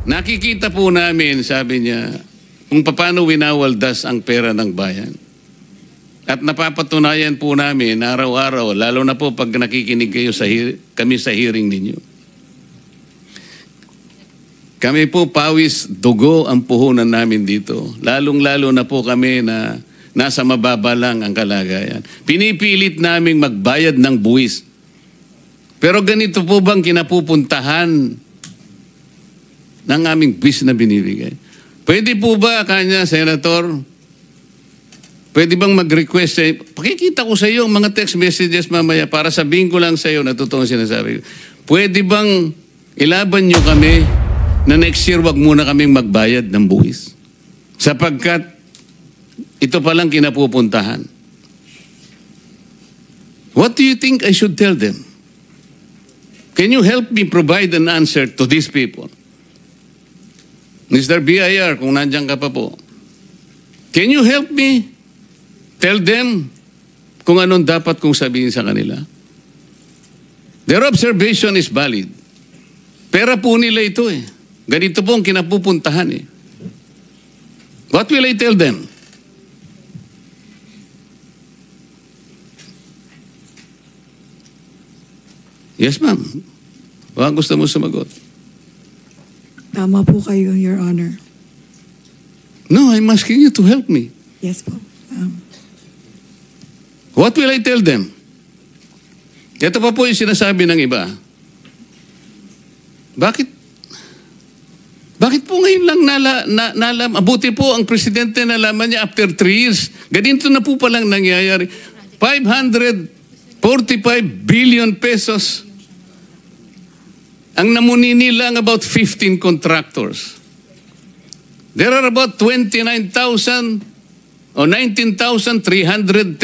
Nakikita po namin, sabi niya, kung paano winawaldas ang pera ng bayan. At napapatunayan po namin araw-araw, lalo na po pag nakikinig kayo kami sa hearing ninyo. Kami po pawis dugo ang puhunan namin dito. Lalong-lalo na po kami na nasa mababa lang ang kalagayan. Pinipilit naming magbayad ng buwis. Pero ganito po bang kinapupuntahan ng aming buwis na binibigay? Pwede po ba, kanya, Senator, pwede bang mag-request pakikita ko sa iyo ang mga text messages mamaya para sabihin ko lang sa iyo na totoong sinasabi ko. Pwede bang ilaban nyo kami na next year wag muna kaming magbayad ng buwis? Sapagkat ito palang kinapupuntahan. What do you think I should tell them? Can you help me provide an answer to these people? Mr. BIR, kung nandiyan ka pa po. Can you help me tell them kung anong dapat kong sabihin sa kanila? Their observation is valid. Pera po nila ito eh. Ganito po ang kinapupuntahan eh. What will I tell them? Yes, ma'am. Baka gusto mo sumagot. Tama po kayo, Your Honor. No, I'm asking you to help me. Yes po. What will I tell them? Ito pa po yung sinasabi ng iba. Bakit po ngayon lang nalaman? Mabuti po ang presidente nalaman niya after 3 years. Ganito na po palang nangyayari. 545 billion pesos. Ang namunini lang about 15 contractors. There are about 29,000 o 19,333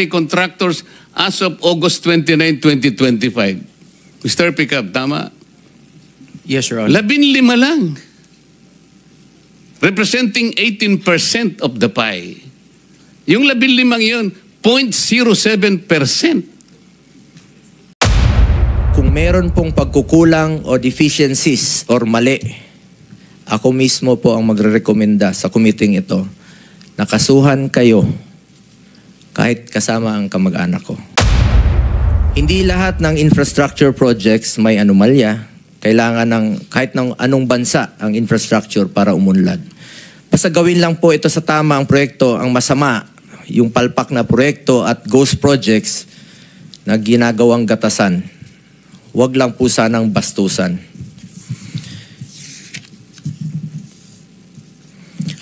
contractors as of August 29, 2025. Mr. Pickup, tama? Yes, Your Honor. 15 lang. Representing 18% of the pie. Yung 15 yun, 0.07%. Kung meron pong pagkukulang o deficiencies or mali, ako mismo po ang magre-rekomenda sa committee ito na kasuhan kayo kahit kasama ang kamag-anak ko. Hindi lahat ng infrastructure projects may anomalya. Kailangan ng kahit ng anong bansa ang infrastructure para umunlad. Basta gawin lang po ito sa tama ang proyekto. Ang masama, yung palpak na proyekto at ghost projects na ginagawang gatasan. Huwag lang po sanang bastusan.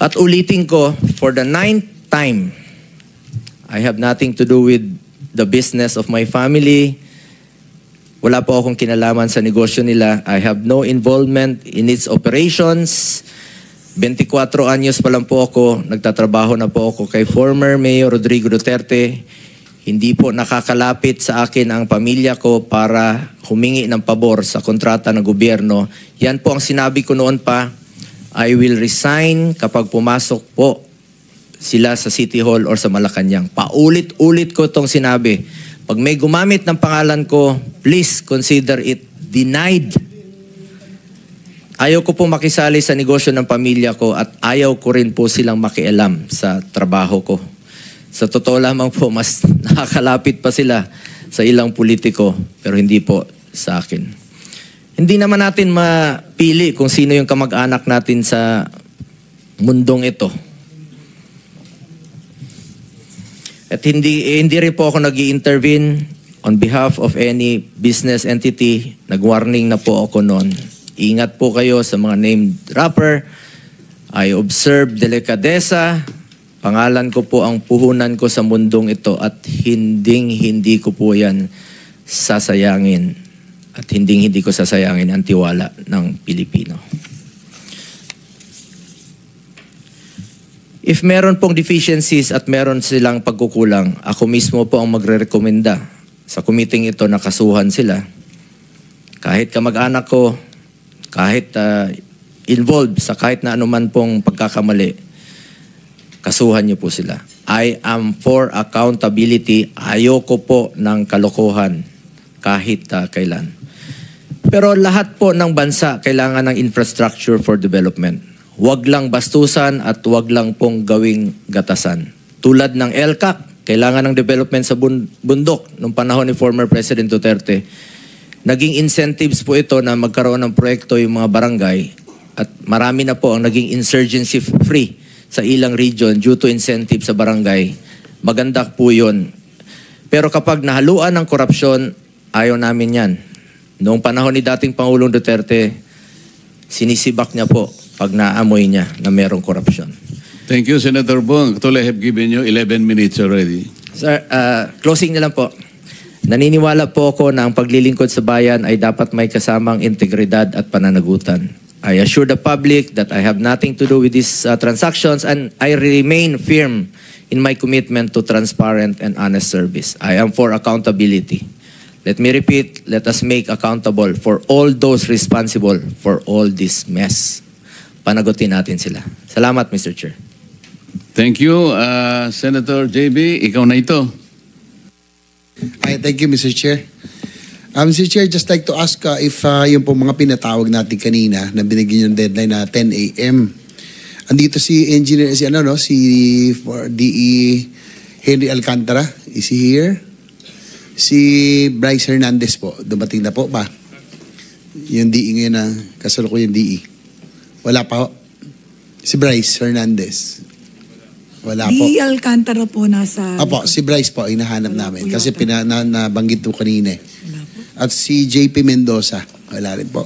At ulitin ko, for the 9th time, I have nothing to do with the business of my family. Wala po akong kinalaman sa negosyo nila. I have no involvement in its operations. 24 anyos pa lang po ako, nagtatrabaho na po ako kay former Mayor Rodrigo Duterte. Hindi po nakakalapit sa akin ang pamilya ko para humingi ng pabor sa kontrata ng gobyerno. Yan po ang sinabi ko noon pa. I will resign kapag pumasok po sila sa City Hall or sa Malacanang. Paulit-ulit ko itong sinabi. Pag may gumamit ng pangalan ko, please consider it denied. Ayaw ko po makisali sa negosyo ng pamilya ko at ayaw ko rin po silang makialam sa trabaho ko. Sa totoo lamang po, mas nakakalapit pa sila sa ilang politiko, pero hindi po sa akin. Hindi naman natin mapili kung sino yung kamag-anak natin sa mundong ito. At hindi rin po ako nag-i-intervene on behalf of any business entity. Nag-warning na po ako noon. Ingat po kayo sa mga name dropper. I observe delikadesa. Pangalan ko po ang puhunan ko sa mundong ito at hindi ko po yan sasayangin. At hindi ko sasayangin ang tiwala ng Pilipino. If meron pong deficiencies at meron silang pagkukulang, ako mismo po ang magre-rekomenda sa committee ito na kasuhan sila. Kahit kamag-anak ko, kahit involved sa kahit na anuman pong pagkakamali, kasuhan niyo po sila. I am for accountability. Ayoko po ng kalokohan kahit kailan. Pero lahat po ng bansa kailangan ng infrastructure for development. Huwag lang bastusan at huwag lang pong gawing gatasan. Tulad ng LCAC, kailangan ng development sa bundok nung panahon ni former President Duterte. Naging incentives po ito na magkaroon ng proyekto yung mga barangay at marami na po ang naging insurgency free sa ilang region due to incentive sa barangay. Maganda po yun. Pero kapag nahaluan ng korupsyon, ayaw namin yan. Noong panahon ni dating Pangulong Duterte, sinisibak niya po pag naamoy niya na merong korupsyon. Thank you, Senator Bong. Actually, I have given you 11 minutes already. Sir, closing na lang po. Naniniwala po ako na ang paglilingkod sa bayan ay dapat may kasamang integridad at pananagutan. I assure the public that I have nothing to do with these transactions and I remain firm in my commitment to transparent and honest service. I am for accountability. Let me repeat, let us make accountable for all those responsible for all this mess. Panagutin natin sila. Salamat, Mr. Chair. Thank you, Senator JB. Ikaw na ito. Thank you, Mr. Chair. Mr. Chair, just like to ask if yung po mga pinatawag natin kanina na binigyan yung deadline na 10 a.m. Andito si engineer, si for DE Henry Alcantara. Is he here? Si Bryce Hernandez po, dumating na po ba? Yung DE ngayon na kasalukuyan yung DE. Wala pa ho. Si Bryce Hernandez. Wala po. DE Alcantara po nasa... Apo, si Bryce po, hinahanap namin. Kasi nabanggit po kanina eh. Wala po. At si JP Mendoza, wala rin po.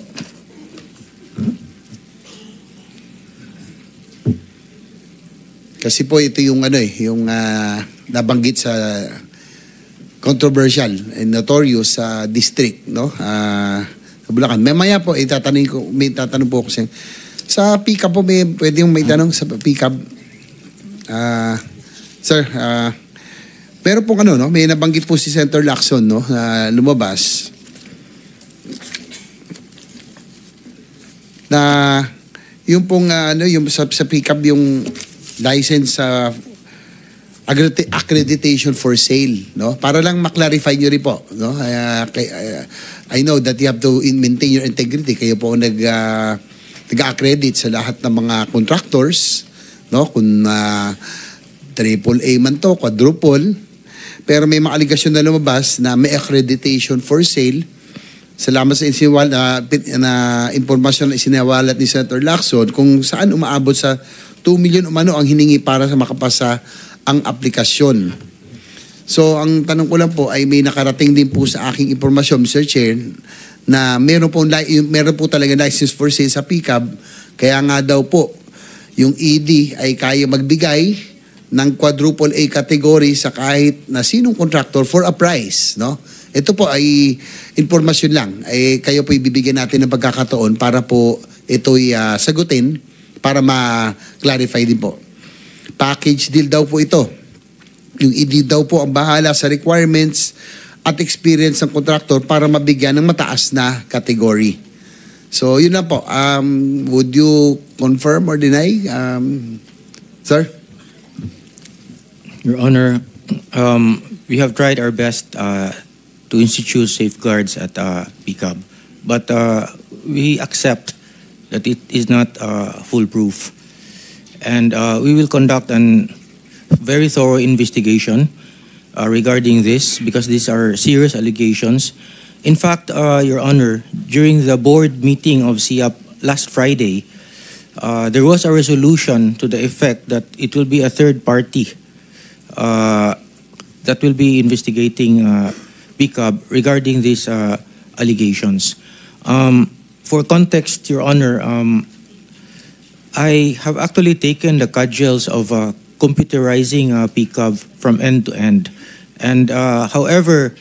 Kasi po ito yung yung nabanggit sa controversial and notorious sa district, no? Sa Bulacan. Mamaya po may tatanong po ako sa pick-up po, pwede yung may tanong sa pick-up. Sir, pero po may nabanggit po si Senator Lacson, no, lumabas na yung pong yung sa pick-up yung license sa accreditation for sale, no? Para lang ma-clarify nyo rin po, no? I know that you have to maintain your integrity. Kayo po nag-accredit sa lahat ng mga contractors, no? Kung triple A man to, quadruple, pero may mga aligasyon na lumabas na may accreditation for sale. Salamat sa impormasyon na isinawalat ni Senator Lacson kung saan umaabot sa 2 million umano ang hiningi para sa makapasa ang aplikasyon. So, ang tanong ko lang po ay may nakarating din po sa aking impormasyon, Mr. Chair, na meron po talaga license for sale sa PCAB, kaya nga daw po, yung ED ay kaya magbigay ng quadruple A category sa kahit na sinong contractor for a price, no? Ito po ay impormasyon lang. Kayo po ibibigyan natin ng pagkakataon para po ito'y sagutin para ma-clarify din po. Package deal daw po ito. Yung ED daw po ang bahala sa requirements at experience ng contractor para mabigyan ng mataas na category. So, yun na po. Would you confirm or deny? Sir? Your Honor, we have tried our best to institute safeguards at PCAB, but we accept that it is not foolproof. And we will conduct a very thorough investigation regarding this because these are serious allegations. In fact, Your Honor, during the board meeting of SIAP last Friday, there was a resolution to the effect that it will be a third party that will be investigating PCAB regarding these allegations. For context, Your Honor, I have actually taken the cudgels of computerizing PCAB from end to end. And however,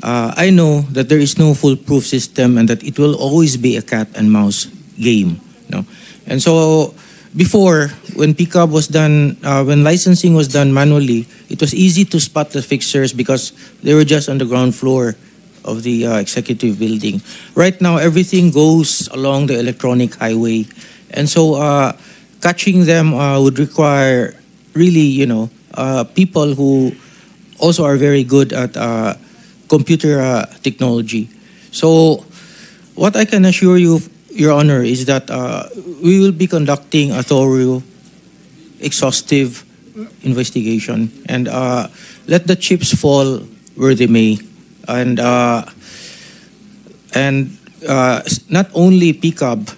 I know that there is no foolproof system and that it will always be a cat and mouse game. No? And so before, when PCAB was done, when licensing was done manually, it was easy to spot the fixers because they were just on the ground floor of the executive building. Right now, everything goes along the electronic highway. And so catching them would require really, people who also are very good at computer technology. So what I can assure you, Your Honor, is that we will be conducting a thorough, exhaustive investigation, and let the chips fall where they may. And not only PCAB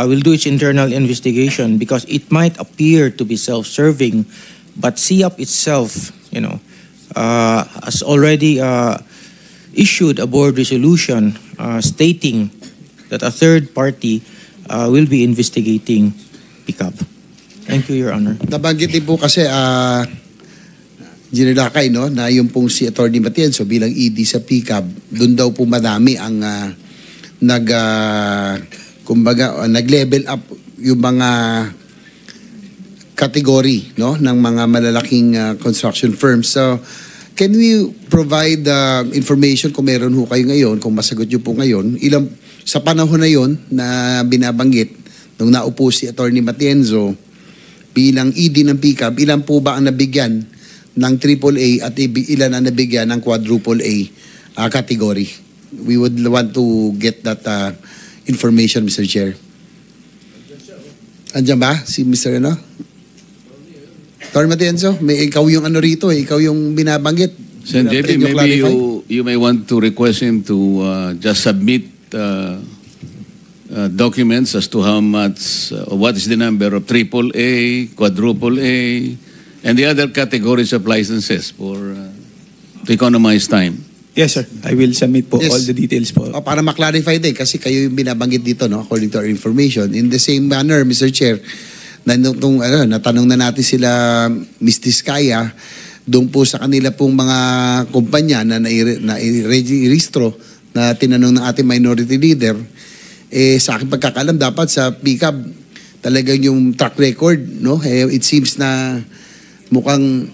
will do its internal investigation because it might appear to be self-serving, but CIAP itself, has already issued a board resolution stating that a third party will be investigating PCAB. Thank you, Your Honor. Nabanggit din po kasi Ginilakay, no, na yung pong si Atty. Matienzo bilang ED sa PCAB, doon daw po madami ang nag-level up yung mga category, no, ng mga malalaking construction firms. So, can we provide information kung meron ho kayo ngayon, kung masagot nyo po ngayon, sa panahon na yon na binabanggit, nung naupo si Atty. Matienzo bilang ED ng PCAB, ilan po ba ang nabigyan ng AAA at ilan ang nabigyan ng quadruple A category? We would want to get that information, Mr. Chair. Andiyan ba si Mr. Atty. Matienzo, ikaw yung rito, ikaw yung binabanggit. Sen. JP, maybe you may want to request him to just submit documents as to how much, what is the number of AAA, quadruple A, and the other categories of licenses for to economize time. Yes, sir. I will submit po Yes. all the details po. Para ma-clarify din, kasi kayo yung binabanggit dito, no, according to our information. In the same manner, Mr. Chair, natanong na natin sila, Ms. Tizcaya, doon po sa kanila pong mga kumpanya na nai-registro na tinanong ng ating minority leader, sa aking pagkakalam, dapat sa PCAB, talagang yung track record, no? It seems na mukhang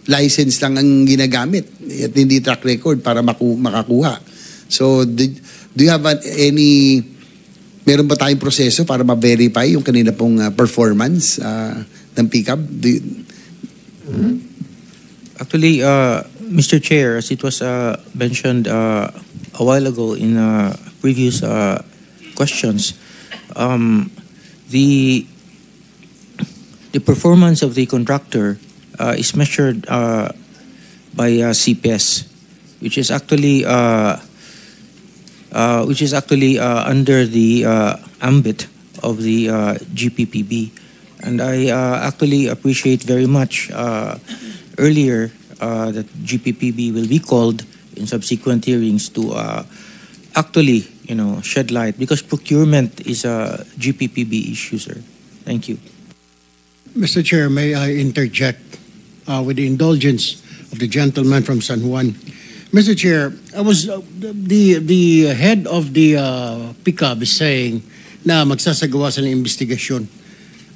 license lang ang ginagamit at hindi track record para makakuha. So, do you have meron ba tayong proseso para ma-verify yung kanila pong performance ng PCAB? Actually, Mr. Chair, as it was mentioned a while ago in previous questions, the performance of the contractor is measured by CPS, which is actually under the ambit of the GPPB, and I actually appreciate very much earlier that GPPB will be called in subsequent hearings to actually shed light, because procurement is a GPPB issue, sir. Thank you. Mr. Chair, may I interject with the indulgence of the gentleman from San Juan? Mr. Chair, I was the head of the PCAB is saying na magsasagawa sa ng investigasyon.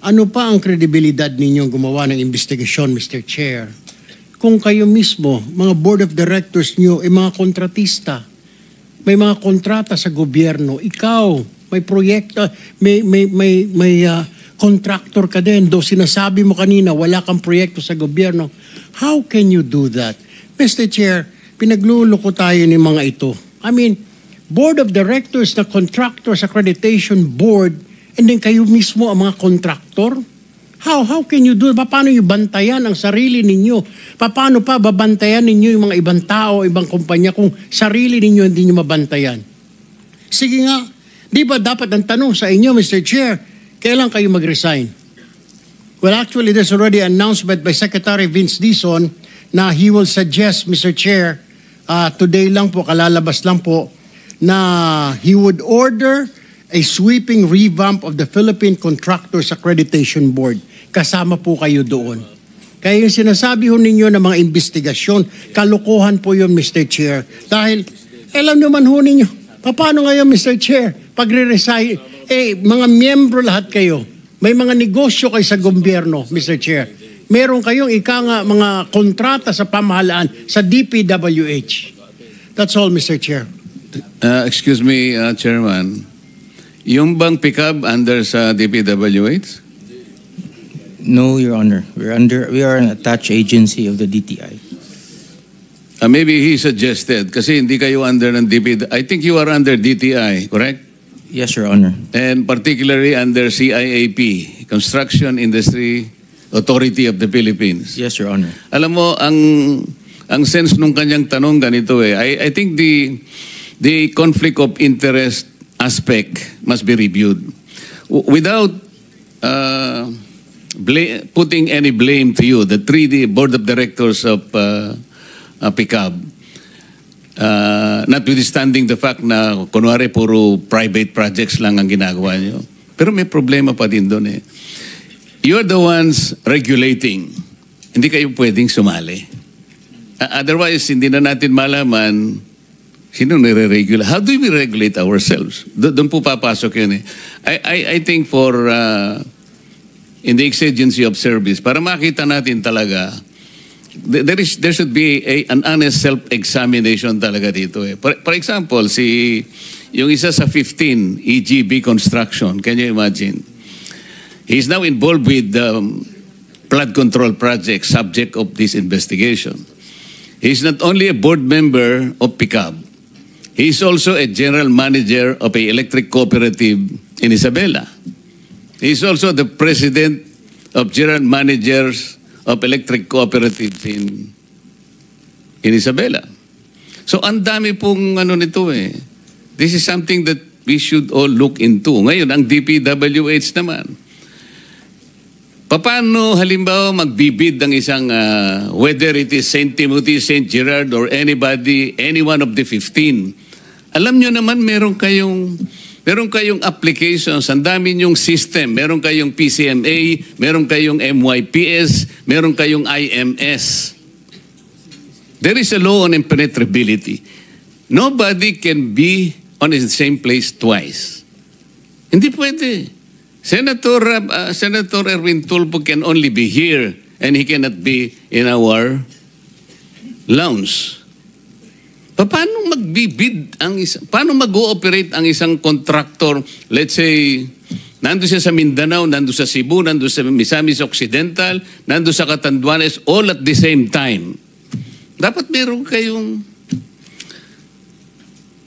Ano pa ang kredibilidad ninyong gumawa ng investigasyon, Mr. Chair? Kung kayo mismo, mga board of directors nyo, mga kontratista, may mga kontrata sa gobyerno, ikaw, may proyekto, may contractor ka din, though sinasabi mo kanina wala kang proyekto sa gobyerno. How can you do that? Mr. Chair, pinagluloko tayo ng mga ito. I mean, Board of Directors na Contractors Accreditation Board, and then kayo mismo ang mga contractor? How can you do it? Paano nyo bantayan ang sarili ninyo? Paano pa babantayan ninyo yung mga ibang tao, ibang kumpanya kung sarili ninyo hindi nyo mabantayan? Sige nga, di ba dapat ang tanong sa inyo, Mr. Chair, kailan kayo mag-resign? Well, actually, there's already an announcement by Secretary Vince Dizon na he will suggest, Mr. Chair, today lang po, kalalabas lang po, na he would order a sweeping revamp of the Philippine Contractors Accreditation Board. Kasama po kayo doon. Kaya yung sinasabi ho ninyo ng mga investigasyon, kalokohan po yun, Mr. Chair. Dahil, alam naman ho ninyo, paano ngayon, Mr. Chair, pagre-resign, mga miyembro lahat kayo. May mga negosyo kayo sa gobyerno, Mr. Chair. Meron kayong mga kontrata sa pamahalaan sa DPWH. That's all, Mr. Chair. Excuse me, Chairman. Yung bang PCAB under sa DPWH? No, Your Honor. We are an attached agency of the DTI. maybe he suggested, kasi hindi kayo under ng I think you are under DTI, correct? Yes, Your Honor. And particularly under CIAP, Construction Industry Authority of the Philippines. Yes, Your Honor. Alam mo, ang sense nung kanyang tanong ganito eh. I think the conflict of interest aspect must be reviewed. Without putting any blame to you, the 3D Board of Directors of PICAB, notwithstanding the fact na kunwari puro private projects lang ang ginagawa nyo. Pero may problema pa din doon eh. You're the ones regulating. Hindi kayo pwedeng sumali. Otherwise, hindi na natin malaman sino nire-regulate. How do we regulate ourselves? Doon po papasok yun eh. I think for in the exigency of service, para makita natin talaga, there should be an honest self-examination talaga dito eh. For example, yung isa sa 15, EGB Construction, can you imagine? He's now involved with flood control projects subject of this investigation. He's not only a board member of PICAB, he's also a general manager of an electric cooperative in Isabela. He's also the president of general managers of electric cooperatives in Isabela. So ang dami pong ano nito eh. This is something that we should all look into. Ngayon, ang DPWH naman. Paano halimbawa magbibid ng isang whether it is St. Timothy, St. Gerard or anybody, any one of the 15. Alam nyo naman meron kayong applications, ang dami nyong system, meron kayong PCMA, meron kayong MYPS, meron kayong IMS. There is a law on impenetrability. Nobody can be on the same place twice. Hindi pwede. Senator Erwin Tulfo can only be here and he cannot be in our lounge. Paano magbibid paano mag-ooperate ang isang contractor, let's say, nando siya sa Mindanao, nando sa Cebu, nando sa Misamis Occidental, nando sa Catanduanes, all at the same time. Dapat meron kayong...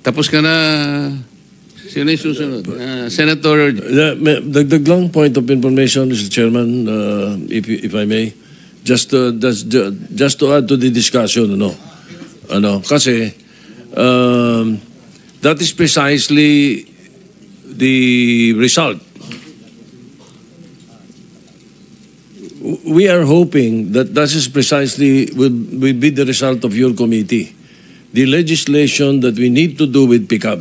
Tapos ka na... Sino yung susunod? Senator... The long point of information, Mr. Chairman, if I may, just to add to the discussion, kasi that is precisely the result. We are hoping that is precisely will be the result of your committee. The legislation that we need to do with PICAB.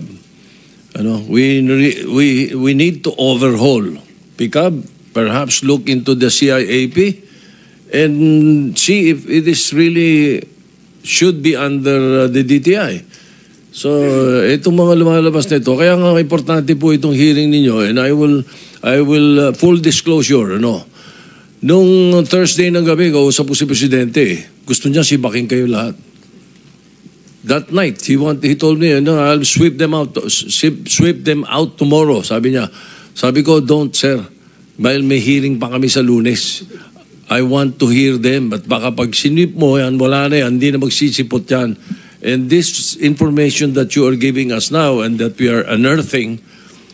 We need to overhaul PICAB, perhaps look into the CIAP, and see if it is really should be under the DTI. So, itong mga lumalabas na ito, kaya nga importante po itong hearing ninyo, and I will full disclosure, Nung Thursday ng gabi, kausap po si Presidente, gusto niya sibaking kayo lahat. That night, he told me, I'll sweep them out tomorrow. Sabi niya. Sabi ko, don't, sir. Dahil may hearing pa kami sa Lunes. I want to hear them. But baka pag sinip mo yan, wala na yan, hindi na magsisipot yan. And this information that you are giving us now and that we are unearthing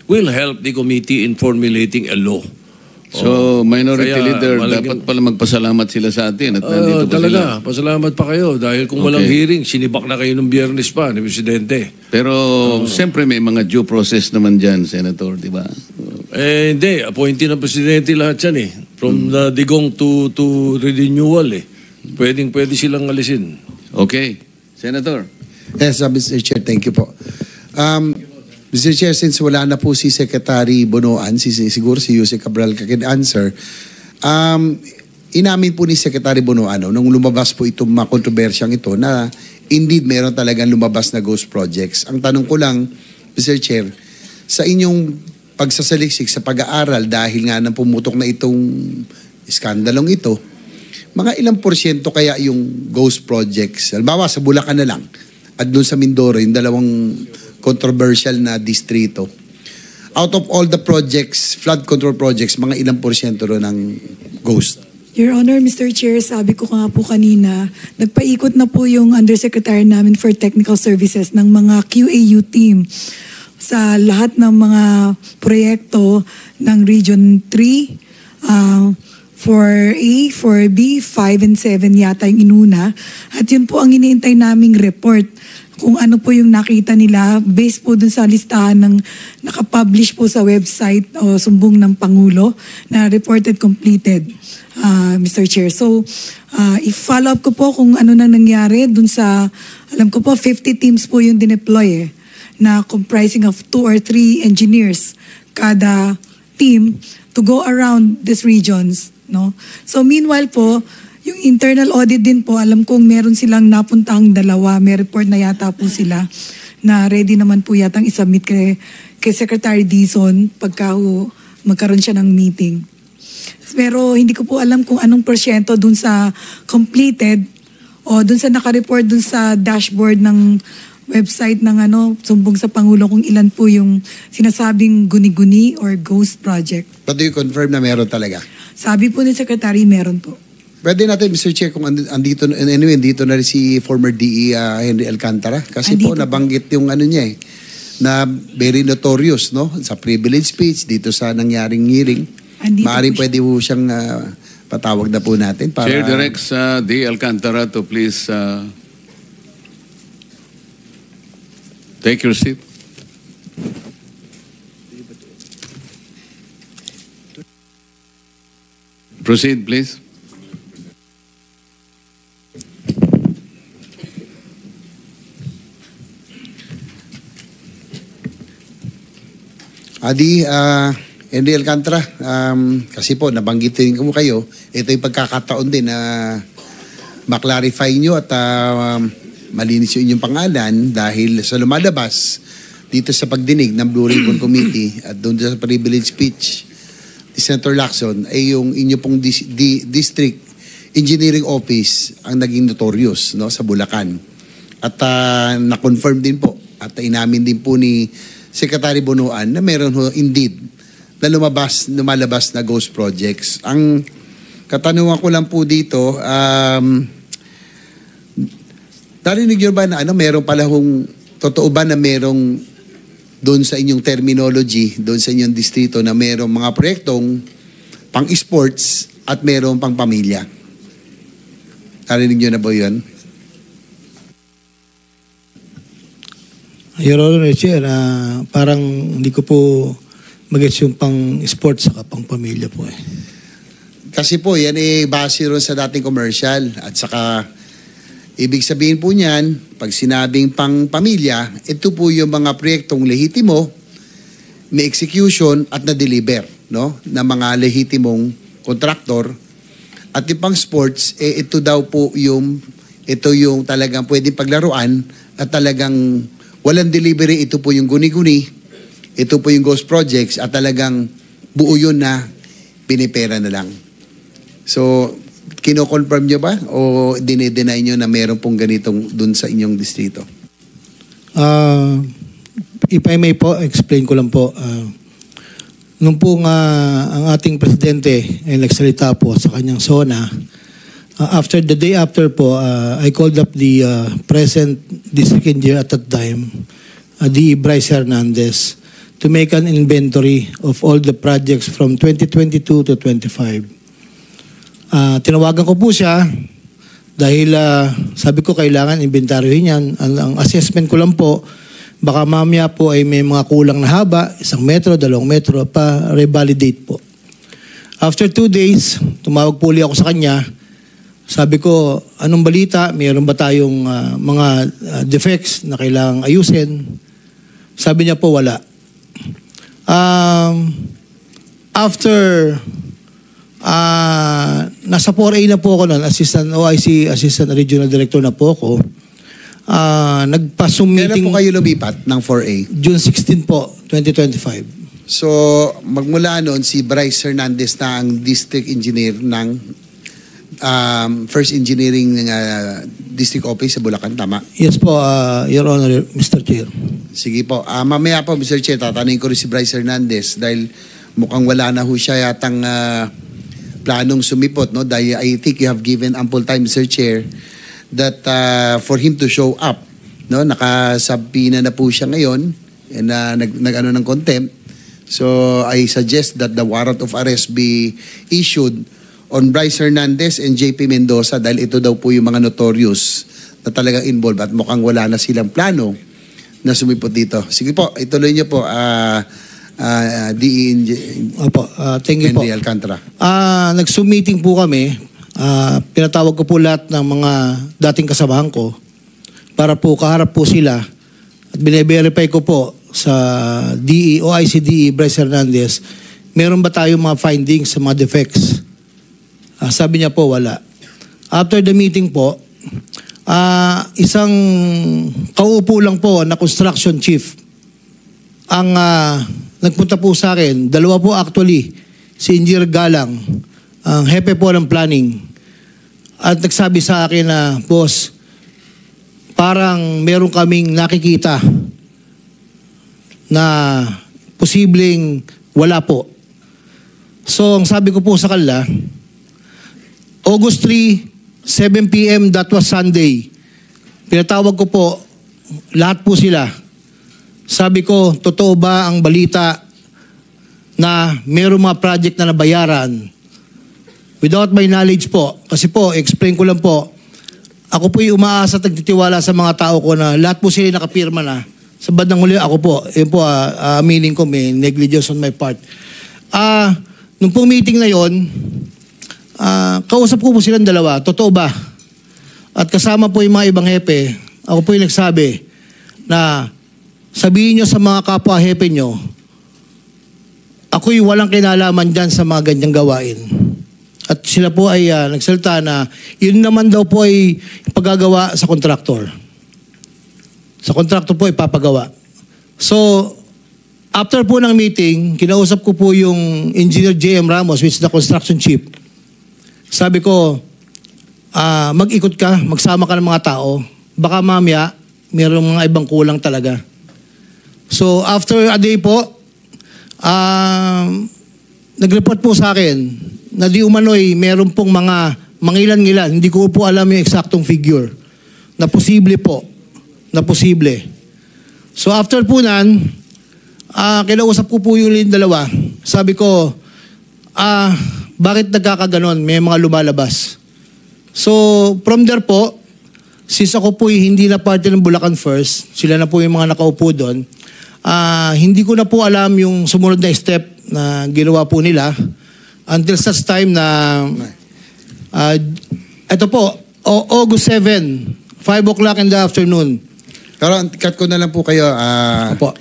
will help the committee in formulating a law. So, minority leader, dapat pala magpasalamat sila sa atin at nandito pa talaga, sila. pasalamat pa kayo dahil kung walang hearing, sinibak na kayo ng Biyernes pa ni Presidente. Pero, siyempre may mga due process naman dyan, Senator, di ba? Hindi, appointee ng Presidente lahat yan eh. From the digong to renewal eh. Pwede silang alisin. Okay. Senator. Yes, Mr. Chair, thank you po. Mr. Chair, since wala na po si Secretary Bonoan, siguro si Yusek Cabral can answer, inamin po ni Secretary Bonoan nung lumabas po itong mga kontrobersyang ito na indeed meron talagang lumabas na ghost projects. Ang tanong ko lang, Mr. Chair, sa inyong pagsasaliksik sa pag-aaral dahil nga nang pumutok na itong iskandalong ito, mga ilang porsyento kaya yung ghost projects? Halimbawa, sa Bulacan na lang at doon sa Mindoro, yung dalawang controversial na distrito. Out of all the projects, flood control projects, mga ilang porsyento ron ng ghost? Your Honor, Mr. Chair, sabi ko nga po kanina, nagpaikot na po yung Undersecretary namin for Technical Services ng mga QAU team sa lahat ng mga proyekto ng Region 3, 4A, 4B, 5 and 7 yata yung inuna. At yun po ang iniintay naming report kung ano po yung nakita nila based po dun sa listahan ng nakapublish po sa website o sumbong ng Pangulo na reported completed, Mr. Chair. So, i-follow up ko po kung ano na nangyari dun sa, alam ko po, 50 teams po yung dineploy na comprising of 2 or 3 engineers kada team to go around these regions. No? So, meanwhile po, yung internal audit din po, alam kong meron silang napuntang 2. May report na yata po sila na ready naman po yatang isubmit kay Secretary Dizon pagka magkaroon siya ng meeting. Pero hindi ko po alam kung anong porsyento dun sa completed o dun sa nakareport dun sa dashboard ng website ng sumbong sa Pangulo kung ilan po yung sinasabing guni-guni or ghost project. But do you confirm na meron talaga? Sabi po ni Secretary, meron po. Pwede natin, Mr. Chair, kung andito na rin si former DE Henry Alcantara. Kasi Andito po, nabanggit yung niya na very notorious, no? Sa privilege speech, dito sa nangyaring hearing. Maaaring pwede po siyang patawag na po natin. Para... Chair directs DE Alcantara to please take your seat. Proceed, please. Henry Alcantara, kasi po nabanggitin ko kayo, ito yung pagkakataon din na maklarify nyo at malinis yung inyong pangalan dahil sa lumalabas dito sa pagdinig ng Blue Ribbon Committee at doon sa privilege speech ni Senator Lacson ay yung inyo pong District Engineering Office ang naging notorious, no, sa Bulacan. At na-confirm din po at inamin din po ni Secretary Bonoan na meron indeed na lumalabas na ghost projects. Ang katanungan ko lang po dito, narinig nyo ba na meron pala totoo ba na merong doon sa inyong terminology, doon sa inyong distrito na merong mga proyektong pang-sports at merong pang-pamilya? Narinig nyo na ba yun? Your Honor, Chair, parang hindi ko po mag-gets yung pang-sports saka pang-pamilya po eh. Kasi po, yan base ron sa dating commercial at saka ibig sabihin po niyan, pag sinabing pang-pamilya, ito po yung mga proyektong lehitimo, may execution at na-deliver, no? Na mga lehitimong kontraktor. At yung pang-sports, ito daw po ito yung talagang pwedeng paglaruan at talagang walang delivery, ito po yung guni-guni, ito po yung ghost projects at talagang buo yun na pinipera na lang. So, kino-confirm nyo ba o dinideny nyo na meron pong ganitong dun sa inyong distrito? If I may po, explain ko lang po. Nung po nga ang ating presidente ay nagsalita po sa kanyang SONA, after the day after po, I called up the present district engineer at that time, the Bryce Hernandez, to make an inventory of all the projects from 2022 to 25. Tinawagan ko po siya dahil sabi ko kailangan inventaryohin yan. Ang assessment ko lang po, baka mamaya po ay may mga kulang na haba, 1 metro, 2 metro, pa revalidate po. After 2 days, tumawag po ulit ako sa kanya. Sabi ko, anong balita? Mayroon ba tayong mga defects na kailangang ayusin? Sabi niya po, wala. After nasa 4A na po ako noon, Assistant OIC, Assistant Regional Director na po ako, nagpa-Zoom meeting. Kailan po kayo lumipat ng 4A? June 16 po, 2025. So, magmula noon, si Bryce Hernandez na ang District Engineer ng First Engineering District Office sa Bulacan, tama? Yes po, Your Honor, Mr. Chair. Sige po. Mamaya po, Mr. Chair, tatanungin ko rin si Bryce Hernandez dahil mukhang wala na ho siya yatang planong sumipot, no? Dahil I think you have given ample time, Mr. Chair, that for him to show up, no? Nakasabina na po siya ngayon and nag-ano ng contempt. So I suggest that the warrant of arrest be issued on Bryce Hernandez and JP Mendoza dahil ito daw po yung mga notorious na talagang involved at mukhang wala na silang plano na sumipot dito. Sige po, ituloy niyo po, thank you po. Henry Alcantara. Nag-Zoom-meeting po kami. Pinatawag ko po lahat ng mga dating kasamahan ko para po kaharap po sila at bine-verify ko po sa DE o ICDE Bryce Hernandez, meron ba tayong mga findings sa mga defects? Sabi niya po wala. After the meeting po, isang kauupo lang po na construction chief ang nagpunta po sa akin. Dalawa po actually, si Engineer Galang, ang hepe po ng planning. At nagsabi sa akin na, boss, parang meron kaming nakikita na posibleng wala po. So, ang sabi ko po sa kanila, August 3, 7 p.m., that was Sunday. Pinatawag ko po, lahat po sila. Sabi ko, totoo ba ang balita na mayroong mga project na nabayaran? Without my knowledge po, kasi po, explain ko lang po, ako po yung umaasa at nagtitiwala sa mga tao ko na lahat po sila nakapirma na. Sa bandang huli, ako po, yun po, aminin ko, may negligence on my part. Nung pong meeting na yon, kausap ko po silang dalawa, totoo ba? At kasama po yung mga ibang hepe, ako po yung nagsabi na sabihin nyo sa mga kapwa hepe nyo, ako'y walang kinalaman dyan sa mga ganyang gawain. At sila po ay nagsalita na yun naman daw po ay ipagagawa sa kontraktor. Sa kontraktor po ipapagawa. So, after po ng meeting, kinausap ko po yung Engineer J.M. Ramos, which is the construction chief. Sabi ko, mag-ikot ka, magsama ka ng mga tao. Baka mamaya, mayroong mga ibang kulang talaga. So, after a day po, nag-report po sa akin na di umano'y meron pong mga mangilan-ngilan. Hindi ko po alam yung eksaktong figure. Na posible po. Na posible. So, after po nan, kinausap ko po yung dalawa. Sabi ko, bakit nagkakaganon? May mga lumalabas. So, from there po, since ako po hindi na parte ng Bulacan First, sila na po yung mga nakaupo doon, hindi ko na po alam yung sumunod na step na ginawa po nila until such time na ito po, August 7, 5 o'clock in the afternoon. Pero cut ko na lang po kayo. Opo.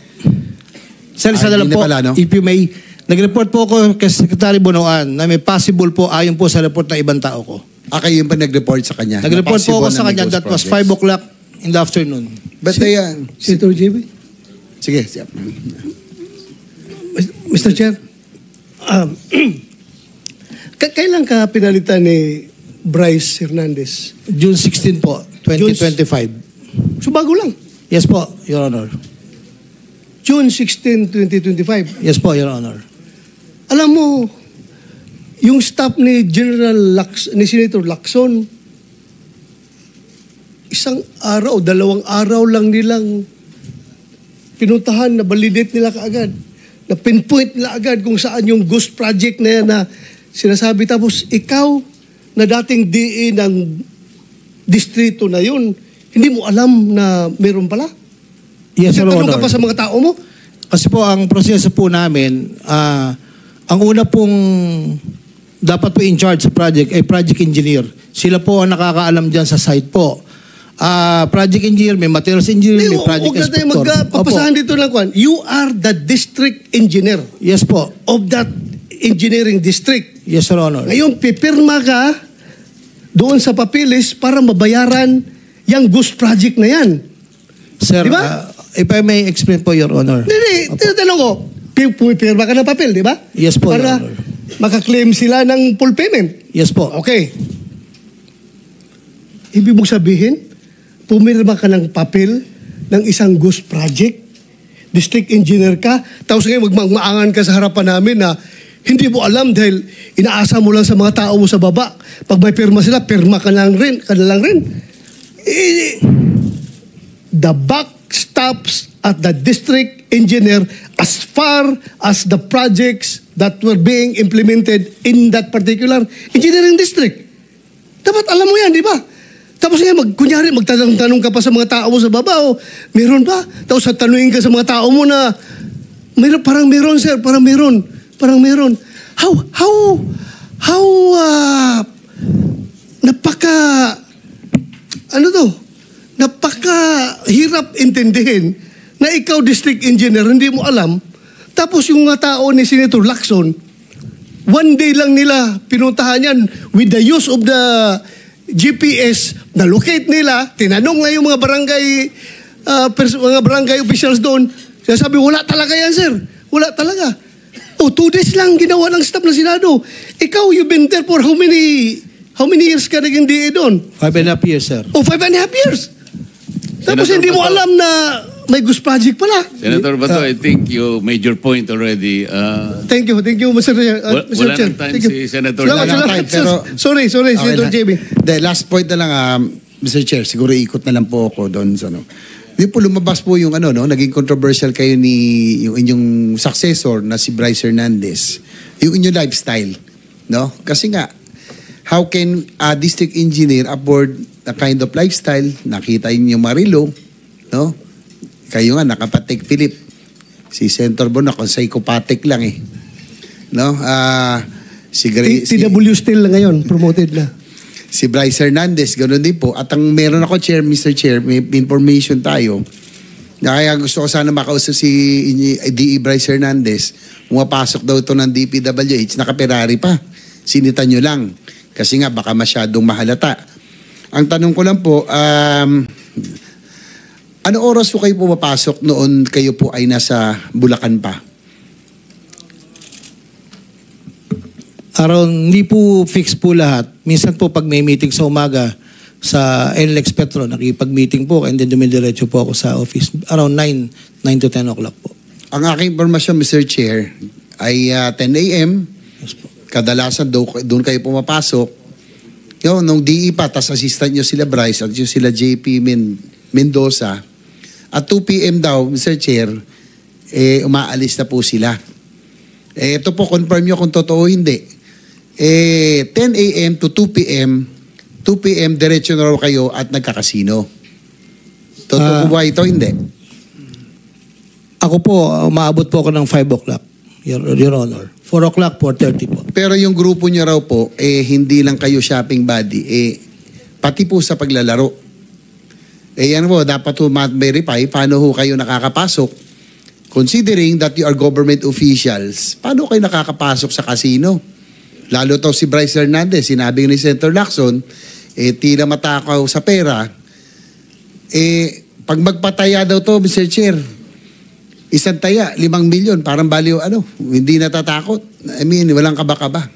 Isa na lang po, pala, no? if you may, nag-report po ako kay Secretary Bonoan na may possible po ayon po sa report ng ibang tao ko. Kayo yung pa nag-report sa kanya? Nag-report po ako sa kanya, that was 5 o'clock in the afternoon. But Senator JB? Sige. Mr. Chair, kailan ka pinalitan ni Bryce Hernandez? June 16 po, 2025. So bago lang. Yes po, Your Honor. June 16, 2025. Yes po, Your Honor. Alam mo, yung staff ni Senator Lacson, isang araw, 2 araw lang nilang pinuntahan, na validate nila kaagad. Na pinpoint nila agad kung saan yung ghost project na yan na sinasabi. Tapos ikaw, na dating DE ng distrito na yun, hindi mo alam na meron pala? Yes, Your Tanong Honor. ka pa sa mga tao mo? Kasi po, ang proseso po namin, ang una pong dapat po in charge sa project ay project engineer. Sila po ang nakakaalam dyan sa site po. Project engineer, may materials engineer, may project inspector. inspector. Huwag na tayo magpapasahan dito lang, Kwan. You are the district engineer Yes po. of that engineering district. Yes, Your Honor. Ngayon, pipirma ka doon sa papilis para mabayaran yung ghost project na yan. Sir, Di ba? if I may explain po, Your Honor. Hindi, tinatanong ko, pipirma ka ng papel, di ba? Yes po, Para Your Honor. makaklaim sila ng full payment. Yes po. Okay. Ibig mong sabihin, pumirma ka ng papel ng isang ghost project, district engineer ka, tapos ngayon magmaangan ka sa harapan namin na Hindi mo alam dahil inaasa mo lang sa mga tao mo sa baba. Pag may pirma sila, pirma ka na lang rin. The buck stops at the district engineer as far as the projects that were being implemented in that particular engineering district. Dapat alam mo yan, di ba? Tapos kunyari, magtanong ka pa sa mga tao mo sa baba, meron ba? Tapos tanungin ka sa mga tao mo na, parang meron, sir, parang meron. Napaka-hirap intindihin na ikaw, district engineer, hindi mo alam. Tapos yung mga tao ni Senator Lacson, one day lang nila pinuntahan yan with the use of the GPS, na-locate nila, tinanong na yung mga barangay officials doon. Sabi, wala talaga yan, sir. Wala talaga. 2 days lang ginawa ng staff ng Senado. Ikaw, you've been there for how many years ka naging DA doon? 5.5 years, sir. 5.5 years. Tapos Senator hindi mo Bato, alam na may Ghost Project pala. Senator Bato, I think you made your point already. Thank you, Mr. Chair. Wala Chair. ng time Thank you. si Senator. Salamat, Wala ng salamat. time, pero... Sorry, Senator JB. The last point na lang, Mr. Chair, siguro ikot na lang po ako doon sa Di po lumabas po yung naging controversial kayo ni yung inyong successor na si Bryce Hernandez. Yung inyong lifestyle, no? Kasi nga, how can a district engineer afford a kind of lifestyle? Nakita yung Marilo, no? Kayo nga, nakapatik Philip. Si Senator Bono, kung psychopathic lang eh. No? TW still lang ngayon, promoted na. Si Bryce Hernandez, ganoon din po. At ang meron ako, Mr. Chair, may information tayo. Na kaya gusto ko sana makausap si DE Bryce Hernandez. Pumapasok daw ito ng DPWH, naka-Ferrari pa. Sinita nyo lang. Kasi nga, baka masyadong mahalata. Ang tanong ko lang po, ano oras po kayo pumapasok noon kayo po ay nasa Bulacan pa? Hindi po fix po lahat. Minsan po pag may meeting sa umaga sa NLEX Petro, nakipag-meeting po and then dumidiretso po ako sa office around 9 to 10 o'clock po. Ang aking informasyon, Mr. Chair, ay 10 a.m. Yes po. Kadalasan doon kayo pumapasok. Nung DE pa, tas assistant nyo sila Bryce at yung sila JP Mendoza. At 2 p.m. daw, Mr. Chair, umaalis na po sila. Ito po, confirm nyo kung totoo hindi. 10 a.m. to 2 p.m., 2 p.m. diretso na raw kayo at nagkakasino. Totoo po ba ito? Hindi. Ako po, umaabot po ako ng 5 o'clock, Your Honor. 4 o'clock, 4:30 po. Pero yung grupo nyo raw po, hindi lang kayo shopping buddy, pati po sa paglalaro. Yan po, dapat po verify paano ho kayo nakakapasok. Considering that you are government officials, paano kayo nakakapasok sa casino? Lalo to si Bryce Hernandez, sinabi ni Senator Lacson, tila matakaw sa pera. Pag magpataya daw to, Mr. Chair, isang taya, 5 milyon, parang baliw, hindi natatakot. I mean, walang kaba-kaba.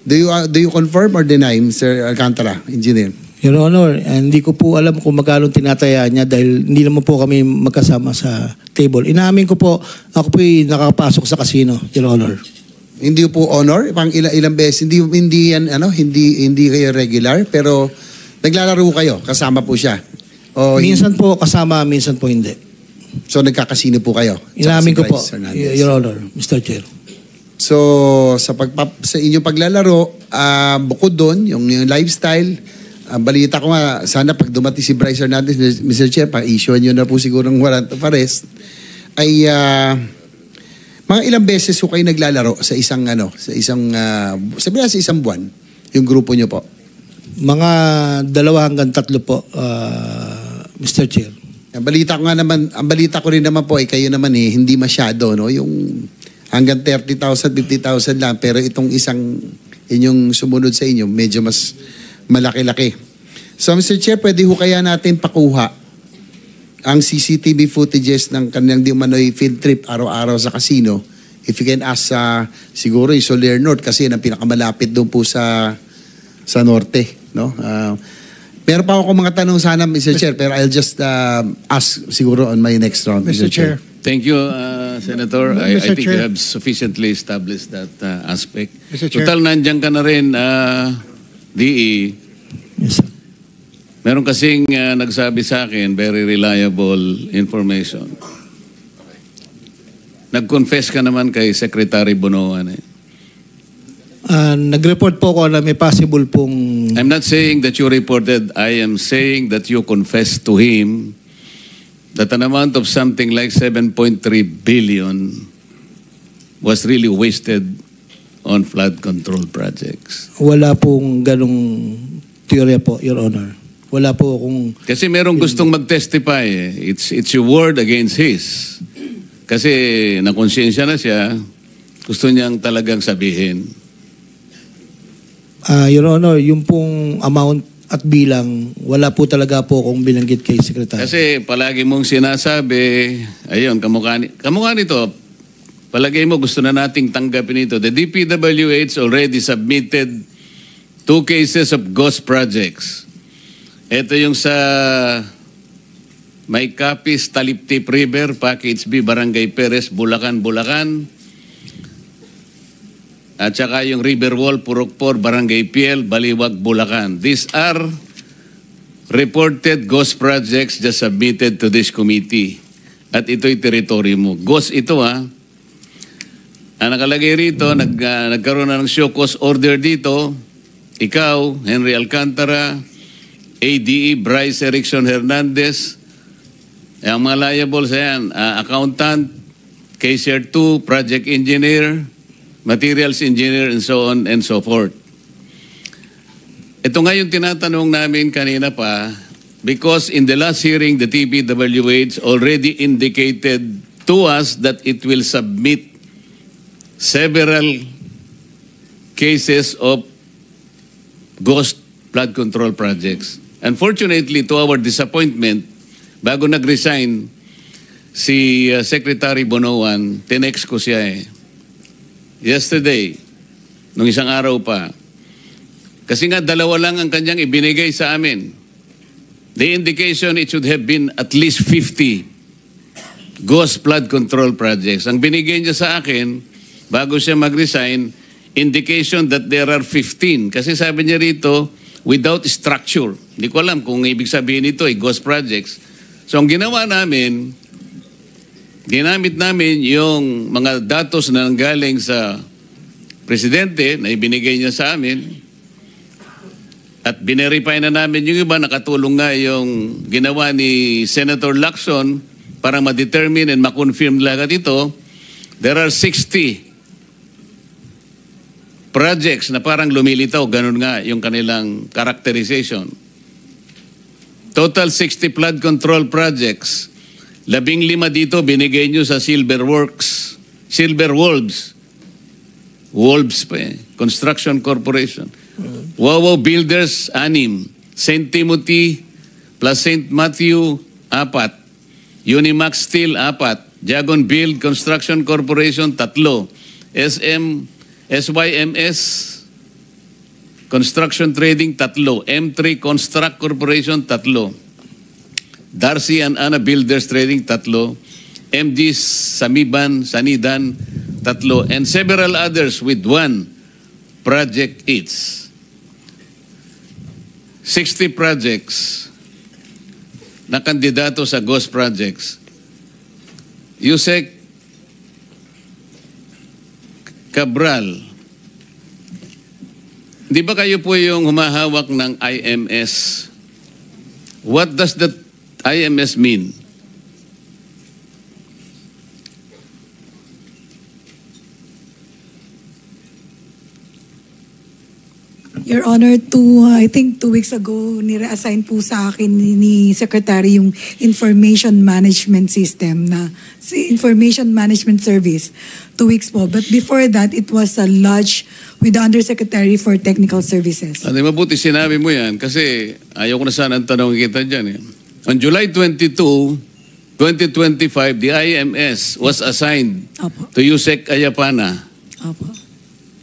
Do you confirm or deny, Mr. Alcantara, engineer? Your Honor, hindi ko po alam kung magkano tinataya niya dahil hindi naman po kami magkasama sa table. Inaamin ko po, ako po'y nakapasok sa casino, Your Honor. Hindi po honor, pang ilang beses, hindi yan, hindi kayo regular, pero naglalaro kayo, kasama po siya. Minsan po kasama, minsan po hindi. So nagkakasino po kayo? Inaamin ko po, Bryce Hernandez. Your Honor, Mr. Chair. So sa inyong paglalaro, bukod doon, yung lifestyle, balita ko nga, sana pag dumating si Bryce Hernandez, Mr. Chair, pa-issue nyo na po siguro ng warrant of arrest, ay mga ilang beses ko kayo naglalaro sa isang sabihin sa isang buwan, yung grupo nyo po? Mga 2 hanggang 3 po, Mr. Chair. Ang balita ko rin naman po kayo naman hindi masyado, no? Yung hanggang 30,000, 50,000 lang, pero itong inyong sumunod sa inyo, medyo mas malaki-laki. So Mr. Chair, pwede ho kaya natin pakuha ang CCTV footages ng kanilang di umano'y field trip araw-araw sa casino. If you can ask siguro yung Soler North kasi yan ang pinakamalapit doon po sa norte. No? Meron pa ako mga tanong sana, Mr. Chair, pero I'll just ask siguro on my next round, Mr. Chair. Thank you, Senator. I Mr. think Chair. you have sufficiently established that aspect. Mr. Chair. Total, nandiyan ka na rin, DE. Yes, sir. Meron kasing nagsabi sa akin, very reliable information. Nag-confess ka naman kay Secretary Bonoan. Nag-report po ako na may possible pong... I'm not saying that you reported. I am saying that you confessed to him that an amount of something like 7.3 billion was really wasted on flood control projects. Wala pong ganong teorya po, Your Honor. Wala po akong... Kasi merong gustong mag-testify. It's your word against his. Kasi nakonsensya na siya, gusto niyang talagang sabihin. Your Honor, yung pong amount at bilang, wala po talaga po akong binanggit kay Secretary. Kasi palagi mong sinasabi, ayun, kamukha nito, palagi mo gusto na nating tanggapin ito. The DPWH already submitted 2 cases of ghost projects. Ito yung sa May Capis, Taliptip River, Package B, Barangay Perez, Bulacan. At saka yung Riverwall, Purokpor, Barangay Piel, Baliwag, Bulacan. These are reported ghost projects just submitted to this committee. At ito'y teritoryo mo. Ghost ito ha. Ang nakalagay rito, nagkaroon na ng show cause order dito. Ikaw, Henry Alcantara, ADE, Bryce Erickson Hernandez, ang mga liables yan, accountant, cashier 2, project engineer, materials engineer, and so on and so forth. Ito nga yung tinatanong namin kanina pa, because in the last hearing, the TPWH already indicated to us that it will submit several cases of ghost flood control projects. Unfortunately, to our disappointment, bago nag-resign si Secretary Bonoan, tinext ko siya yesterday, nung isang araw pa. Kasi nga 2 lang ang kanyang ibinigay sa amin. The indication, it should have been at least 50 ghost flood control projects. Ang binigay niya sa akin, bago siya mag-resign, indication that there are 15. Kasi sabi niya rito, without structure. Hindi ko alam kung ibig sabihin ito ay ghost projects. So ang ginawa namin, ginamit namin yung mga datos na nanggaling sa presidente na ibinigay niya sa amin at binerify na namin yung iba. Nakatulong nga yung ginawa ni Senator Lacson para ma-determine and ma-confirm lahat ito. There are 60 projects na parang lumilitaw, ganun nga yung kanilang characterization. Total 60 flood control projects. 15 dito binigay nyo sa Silver Wolves pa Construction Corporation. Wawaw Builders, 6. St. Timothy plus St. Matthew, 4. Unimax Steel, 4. Jagon Build Construction Corporation, 3. SYMS Construction Trading, 3. M3 Construct Corporation, 3. Darcy and Anna Builders Trading, 3. MG Sanidan, 3. And several others with 1 project each. 60 projects na kandidato sa ghost projects. Yusek Cabral, di ba kayo po yung humahawak ng IMS? What does that IMS mean? Your Honor, I think 2 weeks ago, nire-assign po sa akin ni Secretary yung Information Management System Information Management Service. 2 weeks po. But before that, it was lodged with the Undersecretary for Technical Services. Ano, mabuti sinabi mo yan kasi ayaw ko na sana ang tanong kita dyan. On July 22, 2025, the IMS was assigned to Yusek Ayapana. Opo.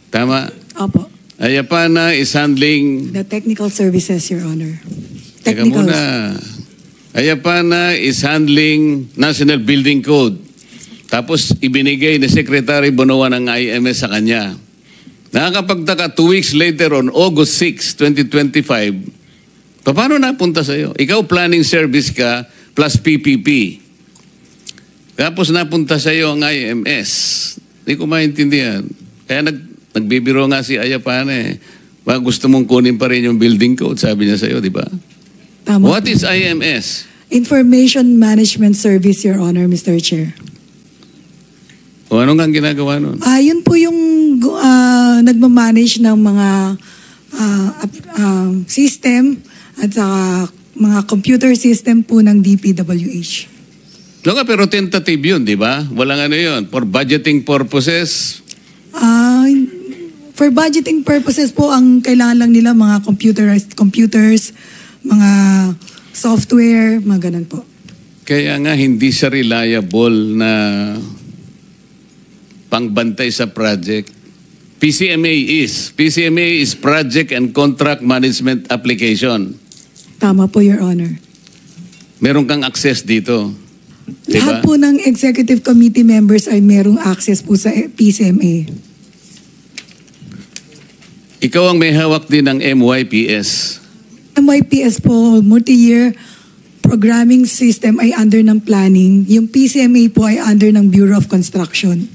Tama? Opo. Ayapana is handling... The technical services, Your Honor. Teka muna. Ayapana is handling National Building Code. Tapos ibinigay ni Secretary Bonoan ng IMS sa kanya. Nakakapagtaka 2 weeks later on August 6, 2025, paano napunta sa'yo? Ikaw planning service ka plus PPP. Tapos napunta sa'yo ang IMS. Hindi ko maintindihan. Kaya nagbibiro nga si Ayapane. Baka gusto mong kunin pa rin yung building code, sabi niya sa'yo, di ba? Tama What po. is IMS? Information Management Service, Your Honor, Mr. Chair. O ano nga ang ginagawa nun? Yun po yung nagmamanage ng mga system at mga computer system po ng DPWH. No, pero tentative yun, di ba? Walang ano yun. For budgeting purposes. For budgeting purposes po, ang kailangan lang nila mga computers, mga software, mga ganun po. Kaya nga hindi siya reliable na pangbantay sa project. PCMA is Project and Contract Management Application. Tama po, Your Honor. Meron kang access dito. Lahat Diba? po ng executive committee members ay merong access po sa PCMA. Ikaw ang may hawak din ng MYPS. MYPS po, multi-year programming system ay under ng planning. Yung PCMA po ay under ng Bureau of Construction.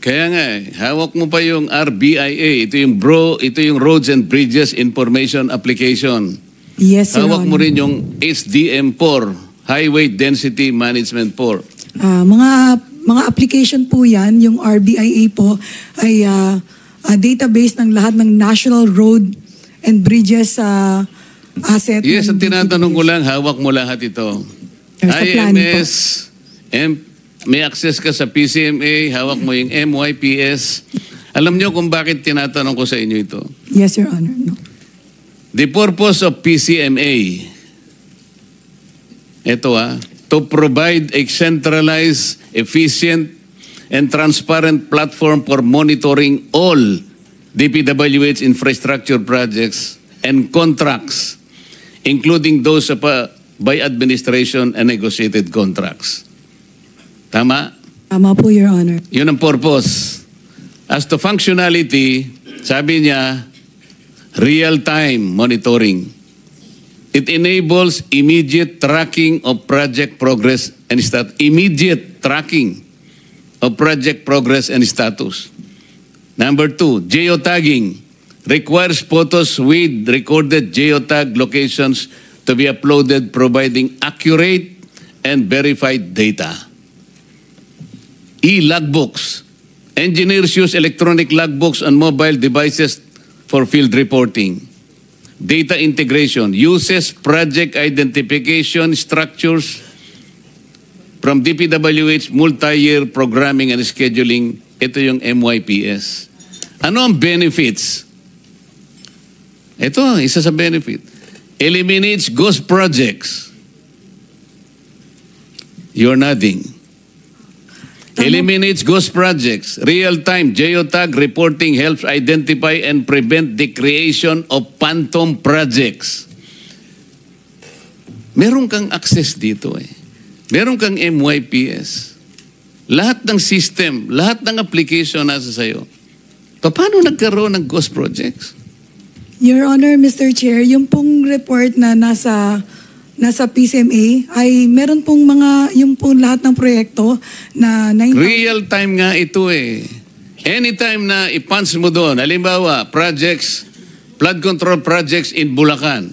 Kaya nga, hawak mo pa yung RBIA. Ito yung Roads and Bridges Information Application. Yes, Your Hawak mo Honor. rin yung HDM4, Highway Density Management 4. Mga application po yan, yung RBIA po ay database ng lahat ng national road and bridges asset. Yes, ng ang tinatanong ko lang, hawak mo lahat ito. There's a planning po. IMS, may access ka sa PCMA, hawak mo yung MYPS. Alam nyo kung bakit tinatanong ko sa inyo ito? Yes, Your Honor. No. The purpose of PCMA, ito to provide a centralized, efficient, and transparent platform for monitoring all DPWH infrastructure projects and contracts, including those by administration and negotiated contracts. Tama? Tama po, Your Honor. Yun ang purpose. As to functionality, sabi niya, real-time monitoring. It enables immediate tracking of project progress and immediate tracking of project progress and status. Number 2, geotagging requires photos with recorded geotag locations to be uploaded, providing accurate and verified data. E-logbooks. Engineers use electronic logbooks on mobile devices for field reporting. Data integration uses project identification structures from DPWH multi-year programming and scheduling. Ito yung MYPS. Ano ang benefits? Ito, isa sa benefit. Eliminates ghost projects. You're nodding. Eliminates ghost projects. Real-time geotag reporting helps identify and prevent the creation of phantom projects. Meron kang access dito eh. Meron kang MYPS. Lahat ng system, lahat ng application nasa sayo. Paano nagkaroon ng ghost projects? Your Honor, Mr. Chair, yung pong report na nasa PCMA ay meron pong yung pong lahat ng proyekto na 9,000. Real time nga ito eh. Anytime na i-punch mo doon, halimbawa, projects, flood control projects in Bulacan.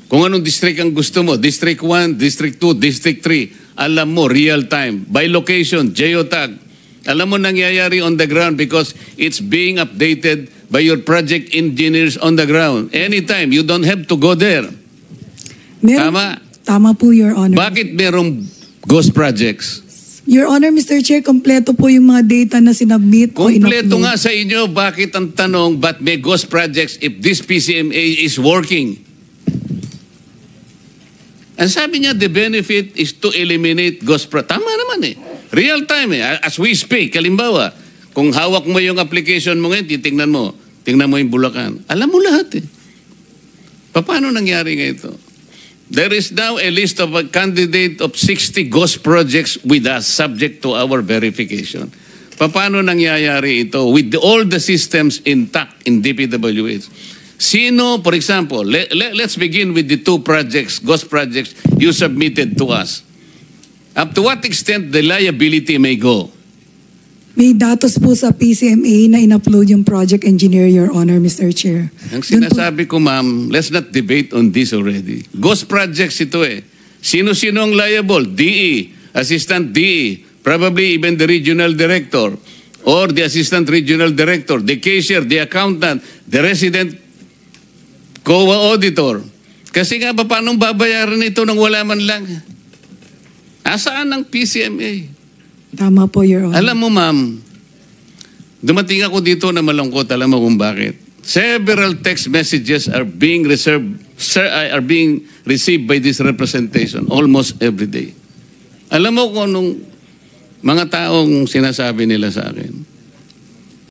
Kung anong district ang gusto mo, District 1, District 2, District 3, alam mo, real time. By location, geotag. Alam mo nangyayari on the ground because it's being updated by your project engineers on the ground. Anytime, you don't have to go there. Tama? Tama po, Your Honor. Bakit merong ghost projects? Your Honor, Mr. Chair, kompleto po yung mga data na sinubmit o Kompleto in-upload. nga sa inyo, bakit ang tanong, ba't may ghost projects if this PCMA is working? Ang sabi niya, the benefit is to eliminate ghost projects. Tama naman eh. Real time eh. As we speak, halimbawa, kung hawak mo yung application mo ngayon, tingnan mo yung Bulacan. Alam mo lahat eh. Paano nangyari nga ito? There is now a list of a candidate of 60 ghost projects with us subject to our verification. Paano nangyayari ito with all the systems intact in DPWH? Sino, for example, let's begin with the 2 projects, ghost projects you submitted to us. Up to what extent the liability may go? May datos po sa PCMA na in-upload yung project engineer, Your Honor, Mr. Chair. Ang sinasabi ko, ma'am, let's not debate on this already. Ghost projects ito eh. Sino-sino ang liable? DE, Assistant DE, probably even the regional director or the Assistant Regional Director, the cashier, the accountant, the resident COA auditor. Kasi nga, paano babayaran ito nang wala man lang? Asaan ang PCMA? Tama po, Your Honor. Alam mo, ma'am, dumating ako dito na malungkot. Alam mo kung bakit? Several text messages are being received by this representation almost every day. Alam mo kung anong mga taong sinasabi nila sa akin?